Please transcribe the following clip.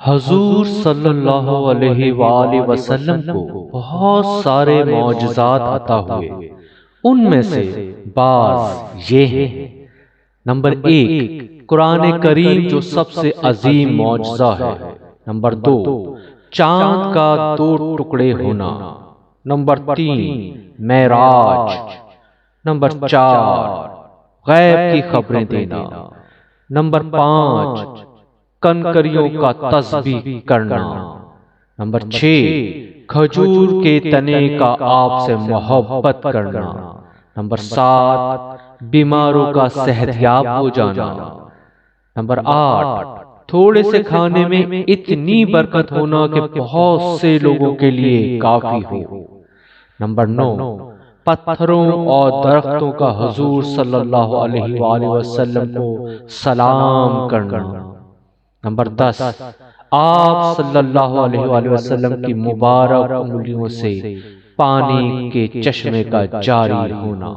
حضور صلی اللہ علیہ وآلہ وسلم کو بہت سارے معجزات عطا ہوئے، ان میں سے بعض یہ ہیں۔ نمبر 1، قرآن کریم جو سب سے عظیم معجزہ ہے۔ نمبر 2، چاند کا 2 ٹکڑے ہونا۔ نمبر 3، معراج۔ نمبر 4، غیب کی خبریں دینا۔ نمبر 5، کنکریوں کا تسبیح کرنا۔ نمبر 6، کھجور کے تنے کا آپ سے محبت کرنا۔ نمبر 7، بیماروں کا صحت یاب ہو جانا۔ نمبر 8، تھوڑے سے کھانے میں اتنی برکت ہونا کہ بہت سے لوگوں کے لیے کافی ہو۔ نمبر 9، پتھروں اور درختوں کا حضور صلی اللہ علیہ وآلہ وسلم کو سلام کرنا۔ نمبر 10، آپ صلی اللہ علیہ وآلہ وسلم کی مبارک انگلیوں سے پانی کے چشمے کا جاری ہونا۔